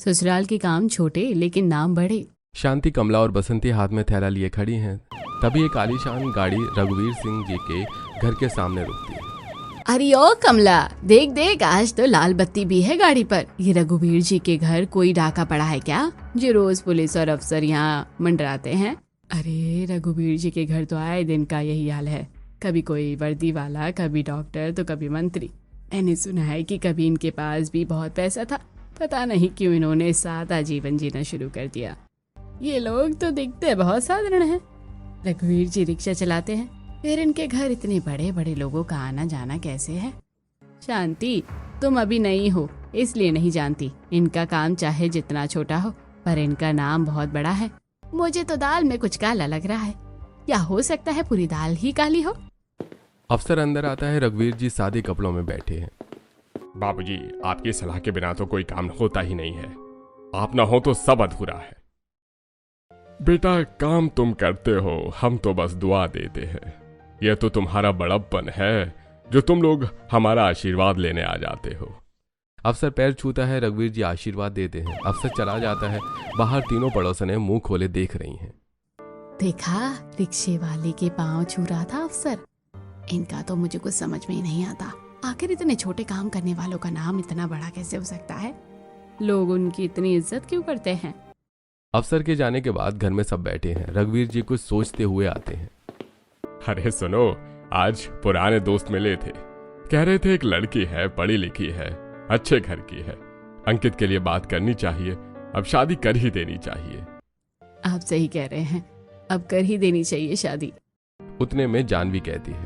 ससुराल के काम छोटे लेकिन नाम बड़े। शांति, कमला और बसंती हाथ में थैला लिए खड़ी हैं। तभी एक आलीशान गाड़ी रघुवीर सिंह जी के घर के सामने रुकती है। अरे ओ कमला, देख देख, आज तो लाल बत्ती भी है गाड़ी पर। ये रघुवीर जी के घर कोई डाका पड़ा है क्या, जो रोज पुलिस और अफसर यहाँ मंडराते हैं? अरे रघुवीर जी के घर तो आए दिन का यही हाल है। कभी कोई वर्दी वाला, कभी डॉक्टर, तो कभी मंत्री। मैंने सुना है कि कभी इनके पास भी बहुत पैसा था। पता नहीं क्यों इन्होंने सादा जीवन जीना शुरू कर दिया। ये लोग तो दिखते बहुत साधारण हैं। रघुवीर जी रिक्शा चलाते हैं, फिर इनके घर इतने बड़े बड़े लोगों का आना जाना कैसे है? शांति, तुम अभी नई हो इसलिए नहीं जानती। इनका काम चाहे जितना छोटा हो, पर इनका नाम बहुत बड़ा है। मुझे तो दाल में कुछ काला लग रहा है, या हो सकता है पूरी दाल ही काली हो। अफसर अंदर आता है। रघुवीर जी सादे कपड़ों में बैठे हैं। बाबूजी, आपकी सलाह के बिना तो कोई काम होता ही नहीं है। आप ना हो तो सब अधूरा है। बेटा, काम तुम करते हो, हम तो बस दुआ देते हैं। यह तो तुम्हारा बड़प्पन है जो तुम लोग हमारा आशीर्वाद लेने आ जाते हो। अफसर पैर छूता है। रघुवीर जी आशीर्वाद देते हैं। अफसर चला जाता है। बाहर तीनों पड़ोसनें मुंह खोले देख रही हैं। देखा, रिक्शे वाले के पाँव छू रहा था अफसर। इनका तो मुझे कुछ समझ में ही नहीं आता। आखिर इतने छोटे काम करने वालों का नाम इतना बड़ा कैसे हो सकता है? लोग उनकी इतनी इज्जत क्यों करते हैं? अफसर के जाने के बाद घर में सब बैठे हैं। रघुवीर जी कुछ सोचते हुए आते हैं। अरे सुनो, आज पुराने दोस्त मिले थे। कह रहे थे एक लड़की है, पढ़ी लिखी है, अच्छे घर की है, अंकित के लिए बात करनी चाहिए, अब शादी कर ही देनी चाहिए। आप सही कह रहे हैं, अब कर ही देनी चाहिए शादी। उतने में जानवी कहती है,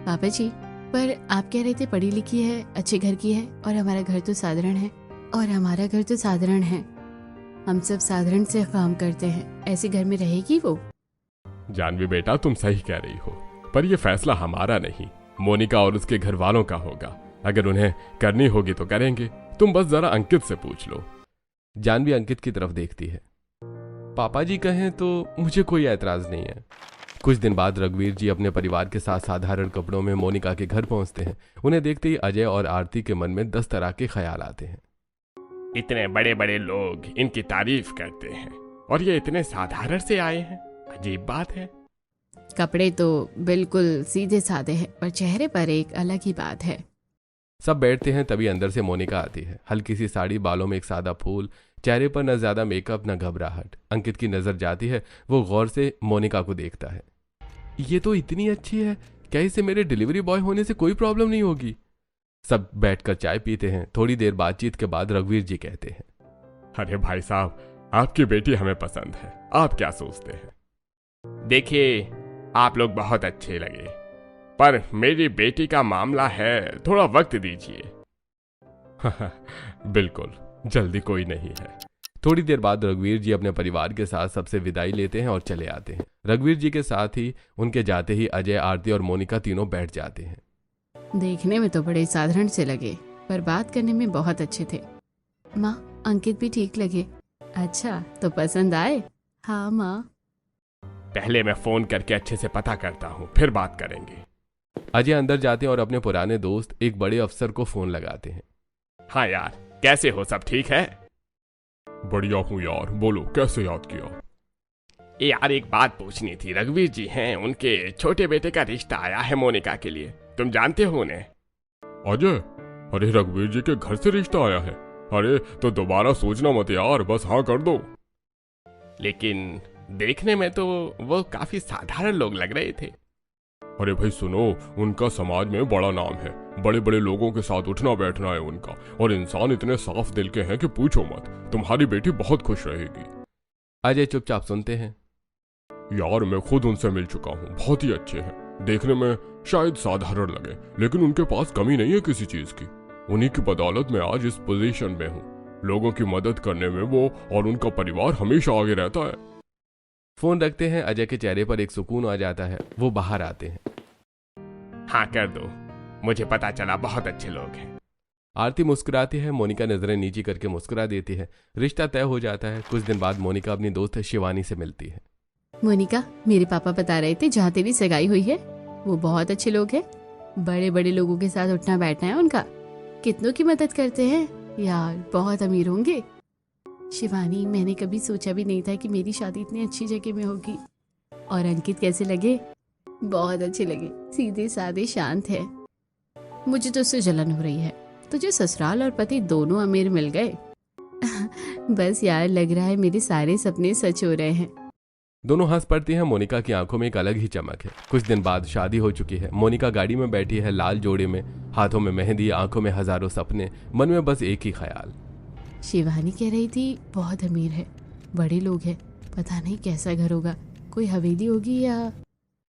पापा जी, पर आप कह रहे थे पढ़ी लिखी है, अच्छे घर की है, और हमारा घर तो साधारण है। और हमारा घर तो साधारण है, हम सब साधारण से काम करते हैं। ऐसे घर में रहेगी वो? जानवी बेटा, तुम सही कह रही हो, पर यह फैसला हमारा नहीं, मोनिका और उसके घर वालों का होगा। अगर उन्हें करनी होगी तो करेंगे। तुम बस जरा अंकित से पूछ लो। जानवी अंकित की तरफ देखती है। पापा जी कहें तो मुझे कोई ऐतराज नहीं है। कुछ दिन बाद रघुवीर जी अपने परिवार के साथ साधारण कपड़ों में मोनिका के घर पहुंचते हैं। उन्हें देखते ही अजय और आरती के मन में 10 तरह के ख्याल आते हैं। इतने बड़े बड़े लोग इनकी तारीफ करते हैं और ये इतने साधारण से आए हैं, अजीब बात है। कपड़े तो बिल्कुल सीधे साधे हैं, पर चेहरे पर एक अलग ही बात है। सब बैठते हैं। तभी अंदर से मोनिका आती है। हल्की सी साड़ी, बालों में एक सादा फूल, चेहरे पर न ज्यादा मेकअप न घबराहट। अंकित की नजर जाती है। वो गौर से मोनिका को देखता है। ये तो इतनी अच्छी है, क्या इसे मेरे डिलीवरी बॉय होने से कोई प्रॉब्लम नहीं होगी? सब बैठकर चाय पीते हैं। थोड़ी देर बातचीत के बाद रघुवीर जी कहते हैं, अरे भाई साहब, आपकी बेटी हमें पसंद है, आप क्या सोचते हैं? देखिए, आप लोग बहुत अच्छे लगे, पर मेरी बेटी का मामला है, थोड़ा वक्त दीजिए। बिल्कुल, जल्दी कोई नहीं है। थोड़ी देर बाद रघुवीर जी अपने परिवार के साथ सबसे विदाई लेते हैं और चले आते हैं। रघुवीर जी के साथ ही उनके जाते ही अजय, आरती और मोनिका तीनों बैठ जाते हैं। देखने में तो बड़े साधारण से लगे, पर बात करने में बहुत अच्छे थे। माँ, अंकित भी ठीक लगे। अच्छा, तो पसंद आए? हाँ माँ। पहले मैं फोन करके अच्छे से पता करता हूँ, फिर बात करेंगे। अजय अंदर जाते हैं और अपने पुराने दोस्त एक बड़े अफसर को फोन लगाते हैं। हाँ यार, कैसे हो, सब ठीक है? बढ़िया हूँ यार, बोलो कैसे याद किया? यार एक बात पूछनी थी। रघुवीर जी हैं, उनके छोटे बेटे का रिश्ता आया है मोनिका के लिए, तुम जानते हो उन्हें? अजय, अरे रघुवीर जी के घर से रिश्ता आया है? अरे तो दोबारा सोचना मत यार, बस हाँ कर दो। लेकिन देखने में तो वो काफी साधारण लोग लग रहे थे। अरे भाई सुनो, उनका समाज में बड़ा नाम है, बड़े बड़े लोगों के साथ उठना बैठना है उनका, और इंसान इतने साफ दिल के हैं कि पूछो मत। तुम्हारी बेटी बहुत खुश रहेगी। अजय चुपचाप सुनते हैं। यार मैं खुद उनसे मिल चुका हूँ, बहुत ही अच्छे हैं। देखने में शायद साधारण लगे, लेकिन उनके पास कमी नहीं है किसी चीज की। उन्हीं की बदौलत मैं आज इस पोजीशन में हूँ। लोगों की मदद करने में वो और उनका परिवार हमेशा आगे रहता है। फोन रखते हैं। अजय के चेहरे पर एक सुकून आ जाता है। वो बाहर आते हैं। हाँ कर दो, मुझे पता चला बहुत अच्छे लोग हैं। आरती मुस्कुराती है। मोनिका नजरें नीची करके मुस्कुरा देती है। रिश्ता तय हो जाता है। कुछ दिन बाद मोनिका अपनी दोस्त शिवानी से मिलती है। मोनिका, मेरे पापा बता रहे थे जहाँ तेरी सगाई हुई है वो बहुत अच्छे लोग हैं। बड़े बड़े लोगों के साथ उठना बैठना है उनका। कितनों की मदद करते हैं यार, बहुत अमीर होंगे। शिवानी, मैंने कभी सोचा भी नहीं था कि मेरी शादी इतनी अच्छी जगह में होगी। और अंकित कैसे लगे? बहुत अच्छे लगे, सीधे साधे शांत है। मुझे तो उससे जलन हो रही है। तुझे ससुराल और पति दोनों अमीर मिल गए। बस यार, लग रहा है मेरे सारे सपने सच हो रहे हैं। दोनों हंस पड़ती हैं। मोनिका की आंखों में एक अलग ही चमक है। कुछ दिन बाद शादी हो चुकी है। मोनिका गाड़ी में बैठी है, लाल जोड़े में, हाथों में मेहंदी, आंखों में हजारों सपने, मन में बस एक ही ख्याल। शिवानी कह रही थी बहुत अमीर है, बड़े लोग हैं, पता नहीं कैसा घर होगा, कोई हवेली होगी या।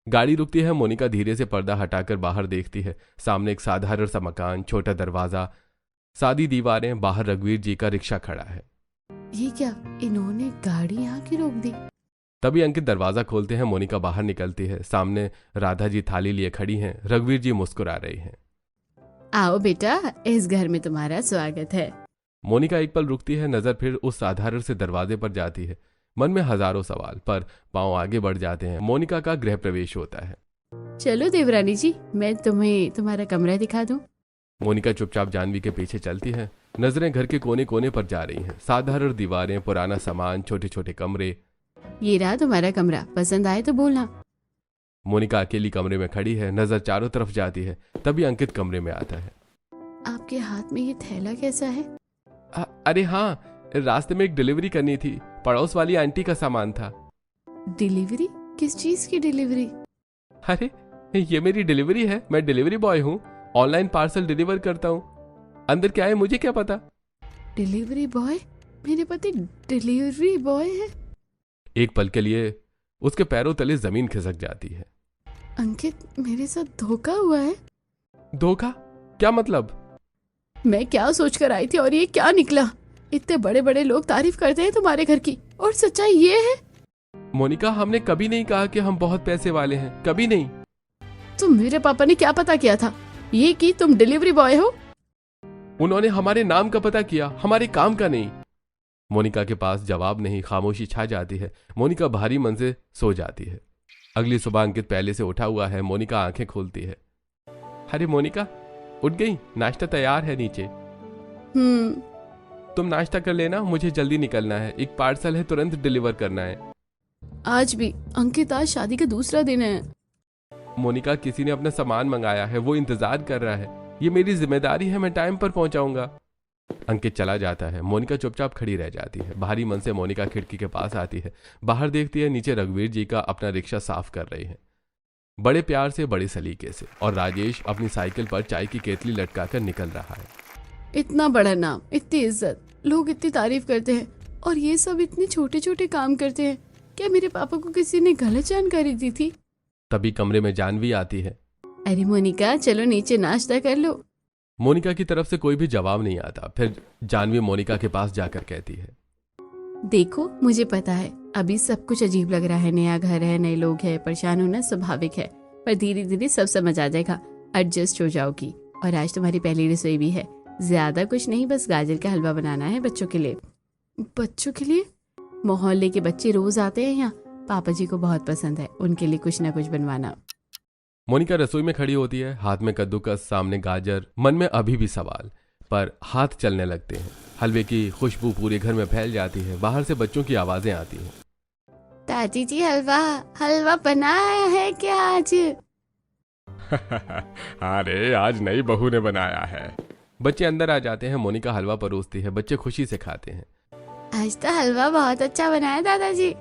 गाड़ी रुकती है। मोनिका धीरे से पर्दा हटाकर बाहर देखती है। सामने एक साधारण सा मकान, छोटा दरवाजा, सादी दीवारें, बाहर रघुवीर जी का रिक्शा खड़ा है। ये क्या, इन्होंने गाड़ी यहाँ की रोक दी? तभी अंकित दरवाजा खोलते हैं। मोनिका बाहर निकलती है। सामने राधा जी थाली लिए खड़ी हैं। रघुवीर जी मुस्कुरा रही हैं। आओ बेटा, इस घर में तुम्हारा स्वागत है। मोनिका एक पल रुकती है, नजर फिर उस साधारण से दरवाजे पर जाती है। मन में हजारों सवाल, पर पांव आगे बढ़ जाते हैं। मोनिका का गृह प्रवेश होता है। चलो देवरानी जी, मैं तुम्हें तुम्हारा कमरा दिखा दूं। मोनिका चुपचाप जानवी के पीछे चलती है। नजरें घर के कोने कोने पर जा रही हैं। साधारण दीवारें, पुराना सामान, छोटे छोटे कमरे। ये रहा तुम्हारा कमरा, पसंद आए तो बोलना। मोनिका अकेली कमरे में खड़ी है, नजर चारों तरफ जाती है। तभी अंकित कमरे में आता है। आपके हाथ में ये थैला कैसा है? अरे हाँ, रास्ते में एक डिलीवरी करनी थी, पड़ोस वाली आंटी का सामान था। डिलीवरी? किस चीज की डिलीवरी? अरे ये मेरी डिलीवरी है, मैं डिलीवरी बॉय हूँ, ऑनलाइन पार्सल डिलीवर करता हूँ। अंदर क्या है मुझे क्या पता। Delivery boy? मेरे पति डिलीवरी बॉय है? एक पल के लिए उसके पैरों तले जमीन खिसक जाती है। अंकित, मेरे साथ धोखा हुआ है। धोखा? क्या मतलब? मैं क्या सोचकर आई थी और ये क्या निकला? इतने बड़े बड़े लोग तारीफ करते हैं तुम्हारे घर की, और सच्चाई ये है। मोनिका, हमने कभी नहीं कहा कि हम बहुत पैसे वाले हैं, कभी नहीं। तो मेरे पापा ने क्या पता किया था ये कि तुम डिलीवरी बॉय हो? उन्होंने हमारे नाम का पता किया, हमारे काम का नहीं। मोनिका के पास जवाब नहीं, खामोशी छा जाती है। मोनिका भारी मन से सो जाती है। अगली सुबह अंकित पहले से उठा हुआ है। मोनिका आंखें खोलती है। अरे मोनिका, उठ गई? नाश्ता तैयार है नीचे। तुम नाश्ता कर लेना, मुझे जल्दी निकलना है, एक पार्सल है, तुरंत डिलीवर करना है। आज भी? अंकित, आज शादी का दूसरा दिन है। मोनिका, किसी ने अपना सामान मंगाया है, वो इंतजार कर रहा है, ये मेरी जिम्मेदारी है, मैं टाइम पर पहुंचाऊंगा। अंकित चला जाता है। मोनिका चुपचाप खड़ी रह जाती है। भारी मन से मोनिका खिड़की के पास आती है। बाहर देखती है, नीचे रघुवीर जी का अपना रिक्शा साफ कर रही है, बड़े प्यार से, बड़े सलीके से। और राजेश अपनी साइकिल पर चाय की केतली लटकाकर निकल रहा है। इतना बड़ा नाम, इतनी इज्जत, लोग इतनी तारीफ करते हैं, और ये सब इतने छोटे छोटे काम करते हैं। क्या मेरे पापा को किसी ने गलत जानकारी दी थी? तभी कमरे में जानवी आती है। अरे मोनिका, चलो नीचे नाश्ता कर लो। मोनिका की तरफ से कोई भी जवाब नहीं आता। फिर जानवी मोनिका के पास जाकर कहती है, देखो, मुझे पता है अभी सब कुछ अजीब लग रहा है, नया घर है, नए लोग हैं, परेशान होना स्वाभाविक है, पर धीरे धीरे सब समझ आ जाएगा, एडजस्ट हो जाओगी। और आज तुम्हारी पहली रसोई भी है। ज्यादा कुछ नहीं, बस गाजर का हलवा बनाना है बच्चों के लिए। बच्चों के लिए? मोहल्ले के बच्चे रोज आते हैं यहाँ, पापा जी को बहुत पसंद है, उनके लिए कुछ ना कुछ बनवाना। मोनिका रसोई में खड़ी होती है, हाथ में कद्दूकस, सामने गाजर। मन में अभी भी सवाल, पर हाथ चलने लगते हैं। हलवे की खुशबू पूरे घर में फैल जाती है। बाहर से बच्चों की आवाजें आती हैं। दादी जी, हलवा हलवा बनाया है क्या आज? अरे आज नई बहू ने बनाया है। बच्चे अंदर आ जाते हैं। मोनिका हलवा परोसती है। बच्चे खुशी से खाते हैं। आज तो हलवा बहुत अच्छा बनाया दादाजी।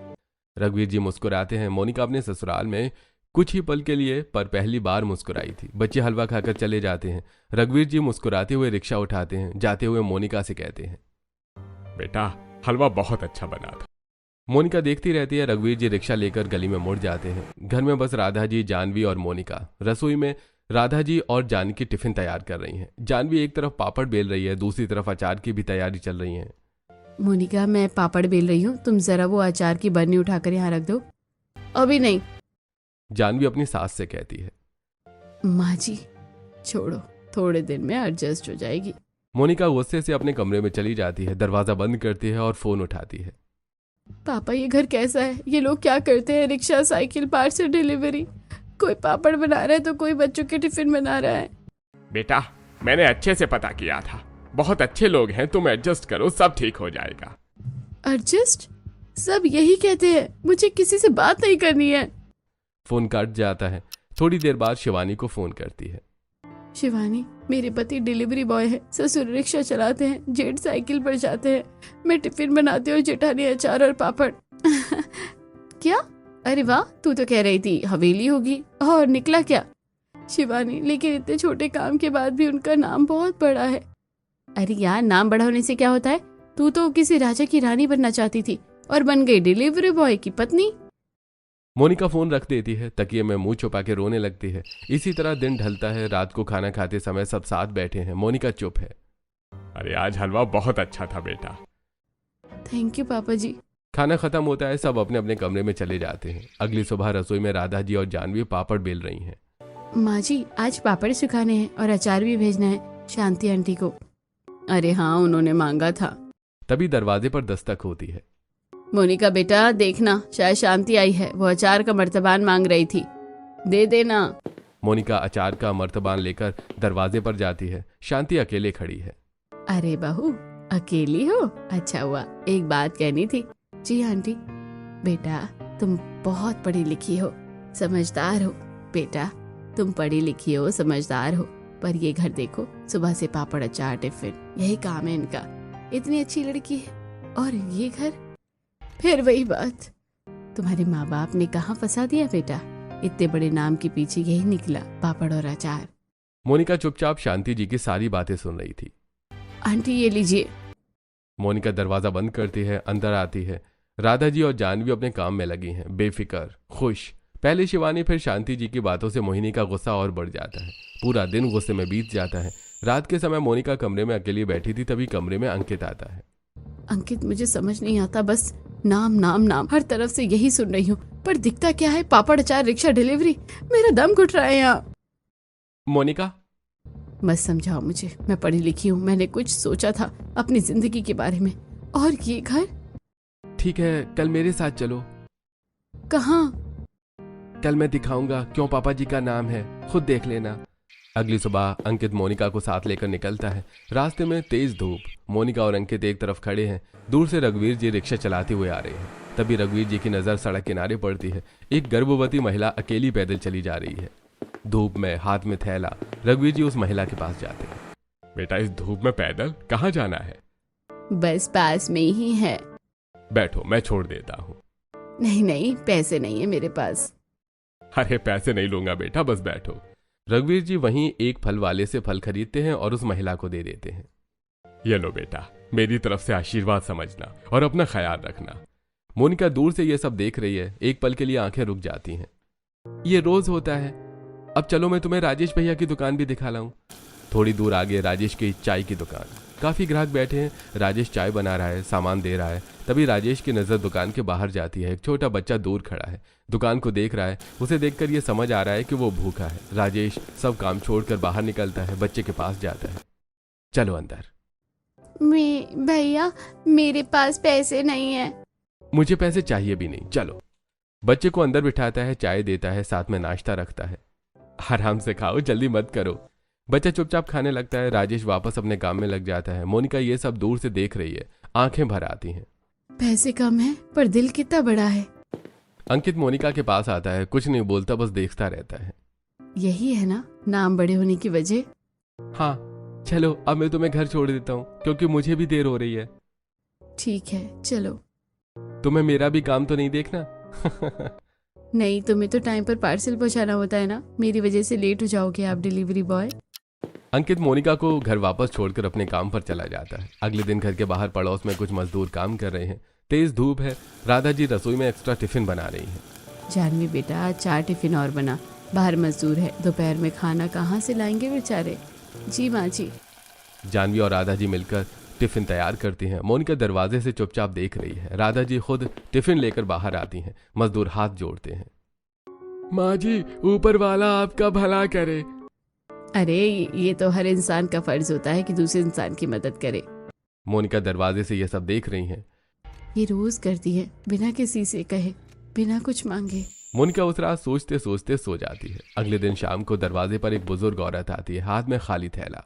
रघुवीर जी मुस्कुराते हैं। मोनिका अपने ससुराल में कुछ ही पल के लिए, पर पहली बार मुस्कुराई थी। बच्चे हलवा खाकर चले जाते हैं। रघुवीर जी मुस्कुराते हुए रिक्शा उठाते हैं। जाते हुए मोनिका से कहते हैं, बेटा, हलवा बहुत अच्छा बना था। मोनिका देखती रहती है। रघुवीर जी रिक्शा लेकर गली में मुड़ जाते हैं। घर में बस राधा जी, जानवी और मोनिका। रसोई में राधा जी और जानकी टिफिन तैयार कर रही हैं। जानवी एक तरफ पापड़ बेल रही है, दूसरी तरफ अचार की भी तैयारी चल रही है। मोनिका, मैं पापड़ बेल रही हूँ, तुम जरा वो अचार की बरनी उठाकर यहाँ रख दो। अभी नहीं, जानवी अपनी सास से कहती है। माँ जी, छोड़ो, थोड़े दिन में एडजस्ट हो जाएगी। मोनिका गुस्से से अपने कमरे में चली जाती है, दरवाजा बंद करती है और फोन उठाती है। पापा, ये घर कैसा है? ये लोग क्या करते हैं? रिक्शा, साइकिल, पार्सल डिलीवरी, कोई पापड़ बना रहा है तो कोई बच्चों के टिफिन बना रहा है। बेटा, मैंने अच्छे से पता किया था, बहुत अच्छे लोग हैं, तुम एडजस्ट करो, सब ठीक हो जाएगा। एडजस्ट? सब यही कहते हैं, मुझे किसी से बात नहीं करनी है। फोन कट जाता है। थोड़ी देर बाद शिवानी को फोन करती है। शिवानी, मेरे पति डिलीवरी बॉय है, ससुर रिक्शा चलाते हैं, जेठ साइकिल पर जाते हैं, मैं टिफिन बनाती हूँ, जेठानी अचार और पापड़। क्या? अरे वाह, तू तो कह रही थी हवेली होगी, और निकला क्या? शिवानी, लेकिन इतने छोटे काम के बाद भी उनका नाम बहुत बड़ा है। अरे यार, नाम बड़ा होने से क्या होता है? तू तो किसी राजा की रानी बनना चाहती थी और बन गई डिलीवरी बॉय की पत्नी। मोनिका फोन रख देती है, तकिए में मुंह छुपा के रोने लगती है। इसी तरह दिन ढलता है। रात को खाना खाते समय सब साथ बैठे हैं। मोनिका चुप है। अरे आज हलवा बहुत अच्छा था बेटा। थैंक यू पापा जी। खाना खत्म होता है। सब अपने अपने कमरे में चले जाते हैं। अगली सुबह रसोई में राधा जी और जानवी पापड़ बेल रही हैं। माँ जी, आज पापड़ सुखाने हैं और अचार भी भेजना है शांति आंटी को। अरे हाँ, उन्होंने मांगा था। तभी दरवाजे पर दस्तक होती है। मोनिका बेटा, देखना, शायद शांति आई है, वो अचार का मर्तबान मांग रही थी, दे देना। मोनिका अचार का मर्तबान लेकर दरवाजे पर जाती है। शांति अकेले खड़ी है। अरे बहू, अकेली हो? अच्छा हुआ, एक बात कहनी थी। जी आंटी। बेटा, तुम बहुत पढ़ी लिखी हो, समझदार हो। बेटा, तुम पढ़ी लिखी हो, समझदार हो, पर ये घर देखो, सुबह से पापड़ अचार टिफिन, यही काम है इनका। इतनी अच्छी लड़की है, और ये घर? फिर वही बात, तुम्हारे माँ बाप ने कहाँ फंसा दिया बेटा? इतने बड़े नाम के पीछे यही निकला, पापड़ और अचार। मोनिका चुपचाप शांति जी की सारी बातें सुन रही थी। आंटी, ये लीजिए। मोनिका दरवाजा बंद करती है, अंदर आती है। राधा जी और जानवी अपने काम में लगी हैं, बेफिक्र, खुश। पहले शिवानी, फिर शांति जी की बातों से मोहिनी का गुस्सा और बढ़ जाता है। पूरा दिन गुस्से में बीत जाता है। रात के समय मोनिका कमरे में अकेली बैठी थी, तभी कमरे में अंकित आता है। अंकित, मुझे समझ नहीं आता, बस नाम नाम नाम, हर तरफ से यही सुन रही हूँ, पर दिखता क्या है? पापड़ अचार, रिक्शा, डिलीवरी। मेरा दम घुट रहा है यहाँ। मोनिका, मत समझाओ मुझे, मैं पढ़ी लिखी हूँ, मैंने कुछ सोचा था अपनी जिंदगी के बारे में। और ये घर? ठीक है, कल मेरे साथ चलो। कहाँ? कल मैं दिखाऊंगा क्यों पापा जी का नाम है, खुद देख लेना। अगली सुबह अंकित मोनिका को साथ लेकर निकलता है। रास्ते में तेज धूप। मोनिका और अंकित एक तरफ खड़े हैं। दूर से रघुवीर जी रिक्शा चलाते हुए आ रहे हैं। तभी रघुवीर जी की नजर सड़क किनारे पड़ती है। एक गर्भवती महिला अकेली पैदल चली जा रही है। धूप में हाथ में थैला। रघुवीर जी उस महिला के पास जाते हैं। बेटा, इस धूप में पैदल कहाँ जाना है? बस पास में ही है। बैठो, मैं छोड़ देता हूँ। नहीं नहीं, पैसे नहीं है मेरे पास। अरे पैसे नहीं लूंगा बेटा, बस बैठो। रघुवीर जी वहीं एक फल वाले से फल खरीदते हैं और उस महिला को दे देते हैं। ये लो बेटा, मेरी तरफ से आशीर्वाद समझना और अपना ख्याल रखना। मोनिका दूर से ये सब देख रही है। एक पल के लिए आंखें रुक जाती हैं। ये रोज होता है। अब चलो मैं तुम्हें राजेश भैया की दुकान भी दिखा लाऊं। थोड़ी दूर आगे राजेश की चाय की दुकान। काफी ग्राहक बैठे हैं। राजेश चाय बना रहा है, सामान दे रहा है। तभी राजेश की नजर दुकान के बाहर जाती है। एक छोटा बच्चा दूर खड़ा है, दुकान को देख रहा है। उसे देखकर ये समझ आ रहा है कि वो भूखा है। राजेश सब काम छोड़कर बाहर निकलता है, बच्चे के पास जाता है। चलो अंदर। भैया, मेरे पास पैसे नहीं है। मुझे पैसे चाहिए भी नहीं, चलो। बच्चे को अंदर बिठाता है, चाय देता है, साथ में नाश्ता रखता है। आराम से खाओ, जल्दी मत करो। बच्चा चुपचाप खाने लगता है। राजेश वापस अपने काम में लग जाता है। मोनिका ये सब दूर से देख रही है, आंखें भर आती हैं। पैसे कम है, पर दिल कितना बड़ा है। अंकित मोनिका के पास आता है, कुछ नहीं बोलता, बस देखता रहता है। यही है ना नाम बड़े होने की वजह? हाँ चलो, अब मैं तुम्हें घर छोड़ देता हूँ, क्योंकि मुझे भी देर हो रही है। ठीक है, चलो। तुम्हें मेरा भी काम तो नहीं देखना? नहीं, तुम्हें तो टाइम पर पार्सल पहुंचाना होता है ना, मेरी वजह से लेट हो जाओगे आप डिलीवरी बॉय। अंकित मोनिका को घर वापस छोड़कर अपने काम पर चला जाता है। अगले दिन घर के बाहर पड़ोस में कुछ मजदूर काम कर रहे हैं। तेज धूप है। राधा जी रसोई में एक्स्ट्रा टिफिन बना रही हैं। जानवी बेटा, 4 टिफिन और बना, बाहर मजदूर है, दोपहर में खाना कहाँ से लाएंगे बेचारे। जी माँ जी। जानवी और राधा जी मिलकर टिफिन तैयार करती हैं। मोनिका दरवाजे से चुपचाप देख रही है। राधा जी खुद टिफिन लेकर बाहर आती हैं। मजदूर हाथ जोड़ते हैं। माँ जी, ऊपर वाला आपका भला करे। अरे ये तो हर इंसान का फर्ज होता है कि दूसरे इंसान की मदद करे। मोनिका दरवाजे से ये सब देख रही हैं। ये रोज करती है, बिना किसी से कहे, बिना कुछ मांगे। मोनिका उस रात सोचते सोचते सो जाती है। अगले दिन शाम को दरवाजे पर एक बुजुर्ग औरत आती है, हाथ में खाली थैला।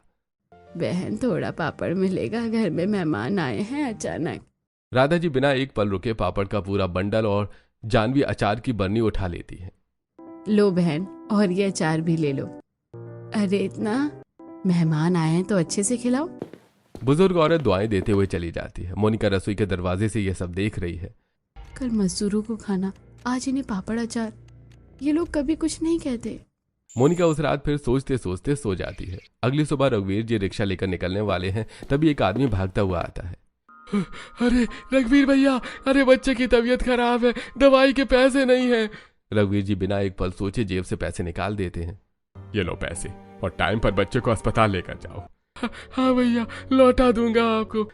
बहन, थोड़ा पापड़ मिलेगा, घर में मेहमान आए हैं अचानक। राधा जी बिना एक पल रुके पापड़ का पूरा बंडल और जानवी अचार की बरनी उठा लेती है। लो बहन, और ये अचार भी ले लो। अरे इतना, मेहमान आए हैं तो अच्छे से खिलाओ। बुजुर्ग औरत दुआएं देते हुए चली जाती है। मोनिका रसोई के दरवाजे से यह सब देख रही है। कल मजदूरों को खाना, आज इन्हें पापड़ अचार। ये लोग कभी कुछ नहीं कहते। मोनिका उस रात फिर सोचते सोचते सो जाती है। अगली सुबह रघुवीर जी रिक्शा लेकर निकलने वाले हैं, तभी एक आदमी भागता हुआ आता है। अरे रघुवीर भैया, अरे बच्चे की तबीयत खराब है, दवाई के पैसे नहीं है। रघुवीर जी बिना एक पल सोचे जेब से पैसे निकाल देते हैं। ये लो पैसे, और टाइम पर बच्चे को अस्पताल लेकर जाओ। हाँ भैया, लौटा दूंगा आपको।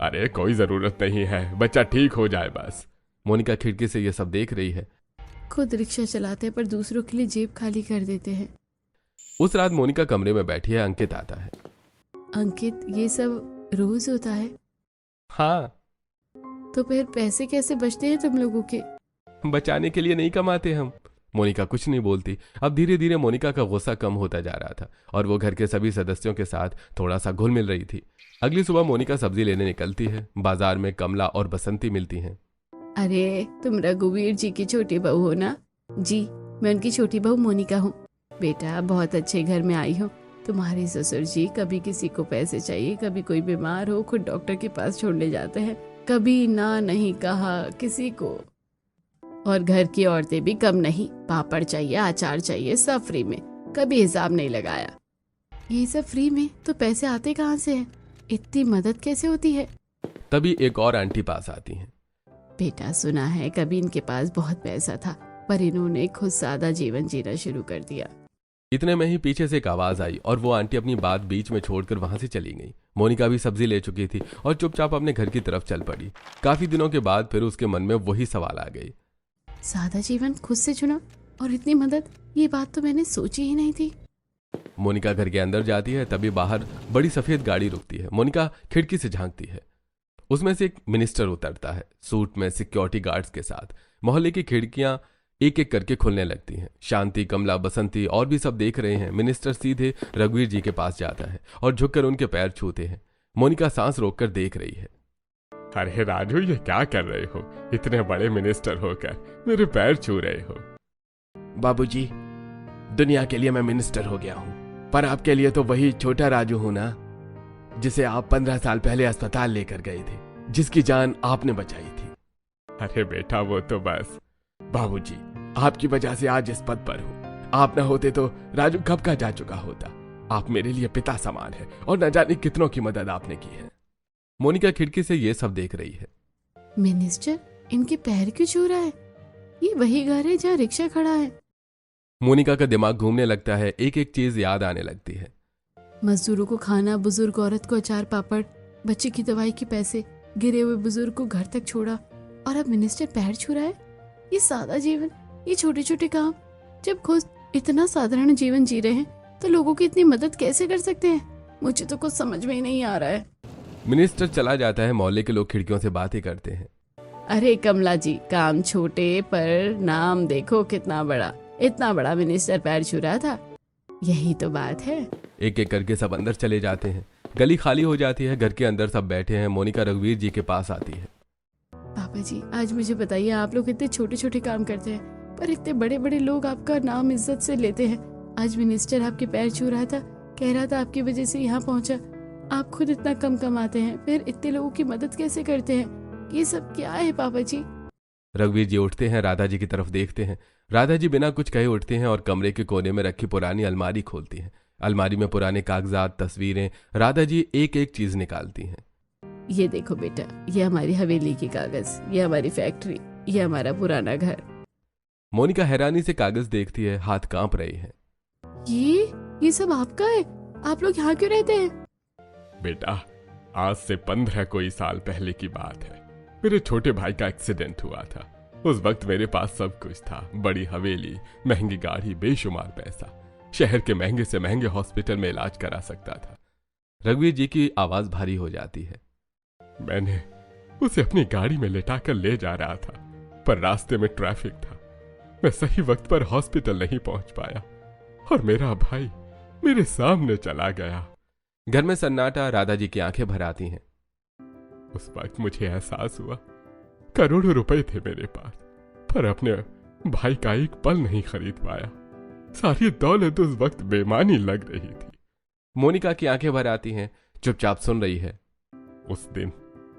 अरे कोई जरूरत नहीं है, बच्चा ठीक हो जाए बस। मोनिका खिड़की से यह सब देख रही है। खुद रिक्शा चलाते हैं पर दूसरों के लिए जेब खाली कर देते हैं। उस रात मोनिका कमरे में बैठी है। अंकित आता है। अंकित, ये सब रोज होता है? हाँ, तो फिर पैसे कैसे बचते हैं तुम लोगों के? बचाने के लिए नहीं कमाते हम। मोनिका कुछ नहीं बोलती। अब धीरे धीरे मोनिका का गुस्सा कम होता जा रहा था और वो घर के सभी सदस्यों के साथ थोड़ा सा घुल मिल रही थी। अगली सुबह मोनिका सब्जी लेने निकलती है। बाजार में कमला और बसंती मिलती हैं। अरे तुम रघुवीर जी की छोटी बहू हो ना? जी, मैं उनकी छोटी बहू मोनिका हूँ। बेटा, बहुत अच्छे घर में आई हो। तुम्हारे ससुर जी कभी किसी को पैसे चाहिए, कभी कोई बीमार हो, खुद डॉक्टर के पास छोड़ने जाते हैं। कभी ना नहीं कहा किसी को। और घर की औरतें भी कम नहीं। पापड़ चाहिए, अचार चाहिए, सब फ्री में, कभी हिसाब नहीं लगाया। ये सब फ्री में तो पैसे आते कहाँ से हैं? इतनी मदद कैसे होती है? तभी एक और आंटी पास आती हैं। बेटा, सुना है कभी इनके पास बहुत पैसा था, पर इन्होंने खुद सादा जीवन जीना शुरू कर दिया। इतने में ही पीछे से एक आवाज आई और वो आंटी अपनी बात बीच में छोड़कर वहां से चली गई। मोनिका भी सब्जी ले चुकी थी और चुपचाप अपने घर की तरफ चल पड़ी। काफी दिनों के बाद फिर उसके मन में वही सवाल आ गई। सादा जीवन खुद से चुना और इतनी मदद, ये बात तो मैंने सोची ही नहीं थी। मोनिका घर के अंदर जाती है, तभी बाहर बड़ी सफेद गाड़ी रुकती है। मोनिका खिड़की से झांकती है। उसमें से एक मिनिस्टर उतरता है, सूट में, सिक्योरिटी गार्ड्स के साथ। मोहल्ले की खिड़कियां एक एक करके खुलने लगती हैं। शांति, कमला, बसंती और भी सब देख रहे हैं। मिनिस्टर सीधे रघुवीर जी के पास जाता है और झुककर उनके पैर छूते हैं। मोनिका सांस रोककर देख रही है। अरे राजू, ये क्या कर रहे हो? इतने बड़े मिनिस्टर होकर मेरे पैर छू रहे हो। बाबूजी, दुनिया के लिए मैं मिनिस्टर हो गया हूँ, पर आपके लिए तो वही छोटा राजू हूं ना, जिसे आप 15 साल पहले अस्पताल लेकर गए थे, जिसकी जान आपने बचाई थी। अरे बेटा, वो तो बस। बाबूजी, आपकी वजह से आज इस पद पर हूँ। आप न होते तो राजू कब का जा चुका होता। आप मेरे लिए पिता समान है और न जाने कितनों की मदद आपने की है। मोनिका खिड़की से ये सब देख रही है। मिनिस्टर इनके पैर क्यों छू रहा है? ये वही घर है जहाँ रिक्शा खड़ा है। मोनिका का दिमाग घूमने लगता है। एक एक चीज याद आने लगती है। मजदूरों को खाना, बुजुर्ग औरत को अचार पापड़, बच्चे की दवाई के पैसे, गिरे हुए बुजुर्ग को घर तक छोड़ा, और अब मिनिस्टर पैर छू रहा है। ये सादा जीवन, ये छोटे छोटे काम। जब खुद इतना साधारण जीवन जी रहे हैं तो लोगों की इतनी मदद कैसे कर सकते हैं? मुझे तो कुछ समझ में ही नहीं आ रहा है। मिनिस्टर चला जाता है। मोहल्ले के लोग खिड़कियों से बातें करते हैं। अरे कमला जी, काम छोटे पर नाम देखो कितना बड़ा। इतना बड़ा मिनिस्टर पैर छू रहा था, यही तो बात है। एक एक करके सब अंदर चले जाते हैं। गली खाली हो जाती है। घर के अंदर सब बैठे हैं। मोनिका रघुवीर जी के पास आती है। पापा जी, आज मुझे बताइए, आप लोग इतने छोटे छोटे काम करते हैं पर इतने बड़े बड़े लोग आपका नाम इज्जत से लेते हैं। आज मिनिस्टर आपके पैर छू रहा था, कह रहा था आपकी वजह से यहाँ पहुंचा। आप खुद इतना कम कमाते हैं, फिर इतने लोगों की मदद कैसे करते हैं? ये सब क्या है पापा जी? रघुवीर जी उठते हैं, राधा जी की तरफ देखते हैं। राधा जी बिना कुछ कहे उठते हैं और कमरे के कोने में रखी पुरानी अलमारी खोलती हैं। अलमारी में पुराने कागजात, तस्वीरें। राधा जी एक एक चीज निकालती हैं। ये देखो बेटा, ये हमारी हवेली की कागज, ये हमारी फैक्ट्री, ये हमारा पुराना घर। मोनिका हैरानी से कागज देखती है। हाथ कांप रहे हैं। ये सब आपका है? आप लोग यहाँ क्यों रहते हैं? बेटा, आज से 15 कोई साल पहले की बात है। मेरे छोटे भाई का एक्सीडेंट हुआ था। उस वक्त मेरे पास सब कुछ था, बड़ी हवेली, महंगी गाड़ी, बेशुमार पैसा। शहर के महंगे से महंगे हॉस्पिटल में इलाज करा सकता था। रघुवीर जी की आवाज भारी हो जाती है। मैंने उसे अपनी गाड़ी में लेटाकर ले जा रहा था, पर रास्ते में ट्रैफिक था। मैं सही वक्त पर हॉस्पिटल नहीं पहुंच पाया और मेरा भाई मेरे सामने चला गया। घर में सन्नाटा। राधा जी की आंखें भर आती हैं। उस वक्त मुझे एहसास हुआ करोड़ों रुपए थे मेरे पास, पर अपने भाई का एक पल नहीं खरीद पाया। सारी दौलत उस वक्त बेमानी लग रही थी। मोनिका की आंखें भर आती हैं, चुपचाप सुन रही है। उस दिन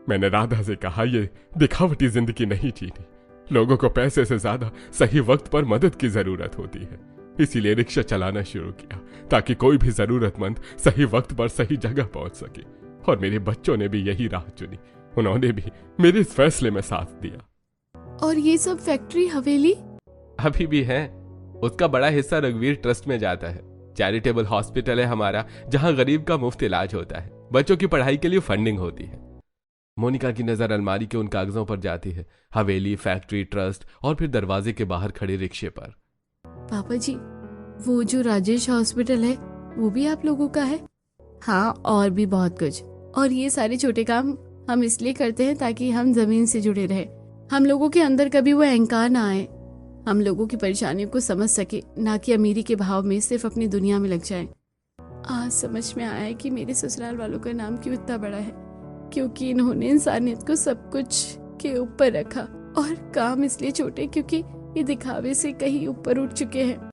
मैंने राधा से कहा, ये दिखावटी जिंदगी नहीं जीनी। लोगों को पैसे से ज्यादा सही वक्त पर मदद की जरूरत होती है। इसीलिए रिक्शा चलाना शुरू किया ताकि कोई भी जरूरतमंद सही वक्त पर सही जगह पहुंच सके। और मेरे बच्चों ने भी यही राह चुनी। उन्होंने भी मेरे इस फैसले में साथ दिया। और ये सब फैक्ट्री हवेली अभी भी है। उसका बड़ा हिस्सा रघुवीर ट्रस्ट में जाता है। चैरिटेबल हॉस्पिटल है हमारा, जहां गरीब का मुफ्त इलाज होता है। बच्चों की पढ़ाई के लिए फंडिंग होती है। मोनिका की नजर अलमारी के उन कागजों पर जाती है, हवेली, फैक्ट्री, ट्रस्ट और फिर दरवाजे के बाहर खड़े रिक्शे पर। पापा जी, वो जो राजेश हॉस्पिटल है वो भी आप लोगों का है? हाँ, और भी बहुत कुछ। और ये सारे छोटे काम हम इसलिए करते हैं ताकि हम जमीन से जुड़े रहे। हम लोगों के अंदर कभी वो अहंकार ना आए, हम लोगों की परेशानियों को समझ सके, ना कि अमीरी के भाव में सिर्फ अपनी दुनिया में लग जाए। आज समझ में आया है कि मेरे ससुराल वालों का नाम क्यों इतना बड़ा है, क्योंकि इन्होंने इंसानियत को सब कुछ के ऊपर रखा। और काम इसलिए छोटे क्योंकि ये दिखावे से कहीं ऊपर उठ चुके हैं।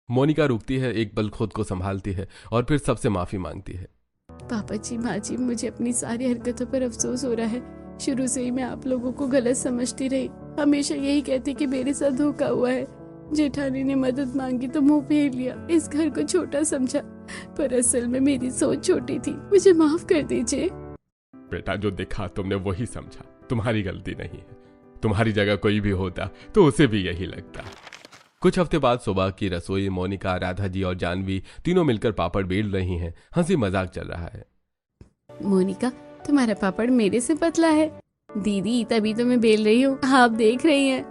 मोनिका रुकती है, एक पल खुद को संभालती है और फिर सबसे माफी मांगती है। पापा जी, माँ जी, मुझे अपनी सारी हरकतों पर अफसोस हो रहा है। शुरू से ही मैं आप लोगों को गलत समझती रही, हमेशा यही कहती कि मेरे साथ धोखा हुआ है। जेठानी ने मदद मांगी तो मुंह फेर लिया, इस घर को छोटा समझा, पर असल में मेरी सोच छोटी थी। मुझे माफ कर दीजिए। बेटा, जो देखा तुमने वही समझा, तुम्हारी गलती नहीं है। तुम्हारी जगह कोई भी होता तो उसे भी यही लगता। कुछ हफ्ते बाद सुबह की रसोई, मोनिका, राधा जी और जानवी तीनों मिलकर पापड़ बेल रही हैं। हंसी मजाक चल रहा है। मोनिका, तुम्हारा पापड़ मेरे से पतला है। दीदी, तभी तो मैं बेल रही हूँ, आप देख रही हैं।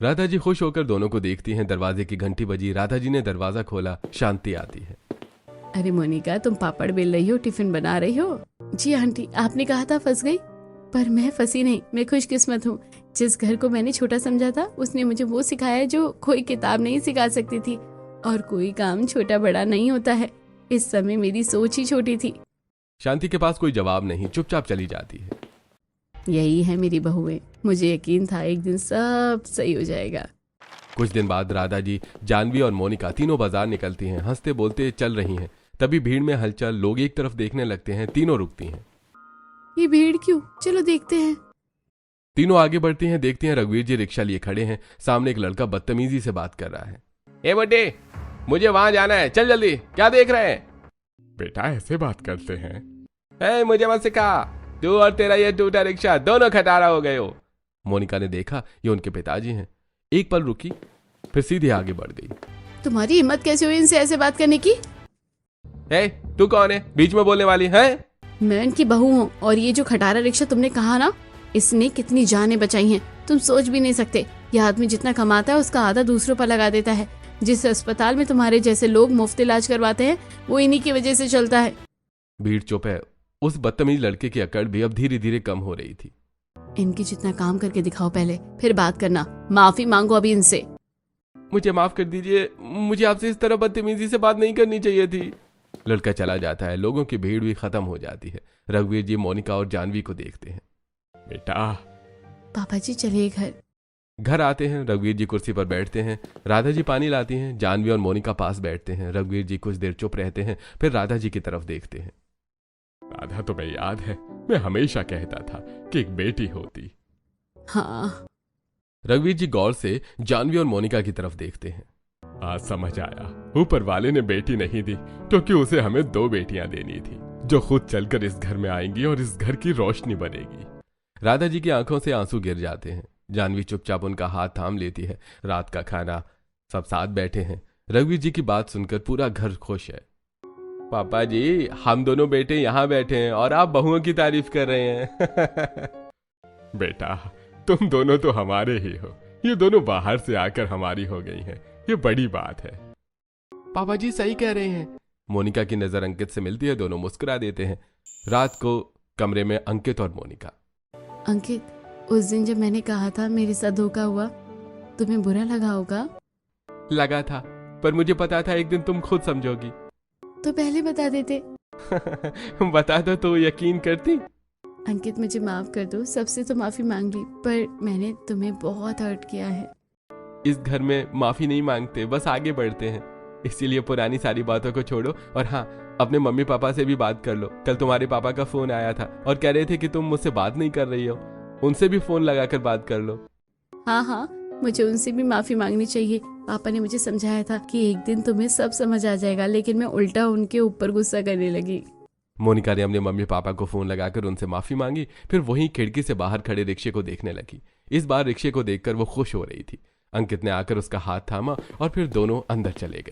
राधा जी खुश होकर दोनों को देखती हैं। दरवाजे की घंटी बजी। राधा जी ने दरवाजा खोला। शांति आती है। अरे मोनिका, तुम पापड़ बेल रही हो, टिफिन बना रही हो? जी आंटी, आपने कहा था फंस गई, पर मैं फंसी नहीं। मैं खुशकिस्मत हूँ। जिस घर को मैंने छोटा समझा था उसने मुझे वो सिखाया जो कोई किताब नहीं सिखा सकती थी। और कोई काम छोटा बड़ा नहीं होता है। इस समय मेरी सोच ही छोटी थी। शांति के पास कोई जवाब नहीं, चुपचाप चली जाती है। यही है मेरी बहुएं। मुझे यकीन था एक दिन सब सही हो जाएगा। कुछ दिन बाद राधा जी, जानवी और मोनिका तीनों बाजार निकलती हैं। हंसते बोलते चल रही हैं। तभी भीड़ में हलचल, लोग एक तरफ देखने लगते हैं। तीनों रुकती हैं। ये भीड़ क्यों? चलो देखते हैं। तीनों आगे बढ़ती हैं। देखती हैं रघुवीर जी रिक्शा लिए खड़े हैं। सामने एक लड़का बदतमीजी से बात कर रहा है। ए बड्डे, मुझे वहां जाना है, चल जल्दी, क्या देख रहे हैं? बेटा, ऐसे बात करते हैं? मुझे मत सिखा, तू और तेरा ये टूटा रिक्शा दोनों खटारा हो गए हो। मोनिका ने देखा ये उनके पिताजी हैं। एक पल रुकी, फिर सीधे आगे बढ़ गई। तुम्हारी हिम्मत कैसे हुई इनसे ऐसे बात करने की? तू कौन है बीच में बोलने वाली है? मैं इनकी बहू हूँ। और ये जो खटारा रिक्शा तुमने कहा ना, इसने कितनी जानें बचाई हैं, तुम सोच भी नहीं सकते। यह आदमी जितना कमाता है उसका आधा दूसरों पर लगा देता है। जिस अस्पताल में तुम्हारे जैसे लोग मुफ्त इलाज करवाते हैं वो इन्हीं की वजह से चलता है। भीड़ चुप है। उस बदतमीज लड़के की अकड़ भी अब धीरे धीरे कम हो रही थी। इनकी जितना काम करके दिखाओ पहले, फिर बात करना। माफी मांगो अभी इनसे। मुझे माफ कर दीजिए, मुझे आपसे इस तरह बदतमीजी से बात नहीं करनी चाहिए थी। लड़का चला जाता है। लोगों की भीड़ भी खत्म हो जाती है। रघुवीर जी मोनिका और जानवी को देखते हैं। बेटा, पापा जी चलिए घर। घर आते हैं। रघुवीर जी कुर्सी पर बैठते हैं। राधा जी पानी लाती हैं। जानवी और मोनिका पास बैठते हैं। रघुवीर जी कुछ देर चुप रहते हैं, फिर राधा जी की तरफ देखते हैं। राधा, तुम्हें याद है मैं हमेशा कहता था कि एक बेटी होती? हाँ। रघुवीर जी गौर से जानवी और मोनिका की तरफ देखते हैं। आज समझ आया, ऊपर वाले ने बेटी नहीं दी क्योंकि उसे हमें 2 बेटियां देनी थी जो खुद चलकर इस घर में आएंगी और इस घर की रोशनी बनेगी। राधा जी की आंखों से आंसू गिर जाते हैं। जानवी चुपचाप उनका हाथ थाम लेती है। रात का खाना, सब साथ बैठे हैं। रघुवीर जी की बात सुनकर पूरा घर खुश है। पापा जी, हम दोनों बेटे यहाँ बैठे हैं और आप बहुओं की तारीफ कर रहे हैं। बेटा, तुम दोनों तो हमारे ही हो। ये दोनों बाहर से आकर हमारी हो गई हैं, ये बड़ी बात है। पापा जी सही कह रहे हैं। मोनिका की नजर अंकित से मिलती है। दोनों मुस्कुरा देते हैं। रात को कमरे में अंकित और मोनिका। अंकित, उस दिन जब मैंने कहा था मेरे साथ धोखा हुआ, तुम्हें बुरा लगा होगा? लगा था, पर मुझे पता था एक दिन तुम खुद समझोगी। तो पहले बता देते। बता दो तो यकीन करती। अंकित मुझे माफ कर दो, सबसे तो माफी मांग ली, पर मैंने तुम्हें बहुत हर्ट किया है। इस घर में माफी नहीं मांगते, बस आगे बढ़ते हैं। इसीलिए पुरानी सारी बातों को छोड़ो और हाँ, अपने मम्मी पापा से भी बात कर लो। कल तुम्हारे पापा का फोन आया था और कह रहे थे कि तुम मुझसे बात नहीं कर रही हो, उनसे भी फोन लगाकर बात कर लो। हाँ हाँ, मुझे उनसे भी माफी मांगनी चाहिए। पापा ने मुझे समझाया था कि एक दिन तुम्हें सब समझ आ जाएगा, लेकिन मैं उल्टा उनके ऊपर गुस्सा करने लगी। मोनिका ने अपने मम्मी पापा को फोन लगाकर उनसे माफी मांगी, फिर वहीं खिड़की से बाहर खड़े रिक्शे को देखने लगी। इस बार रिक्शे को देखकर वो खुश हो रही थी। अंकित ने आकर उसका हाथ थामा और फिर दोनों अंदर चले गए।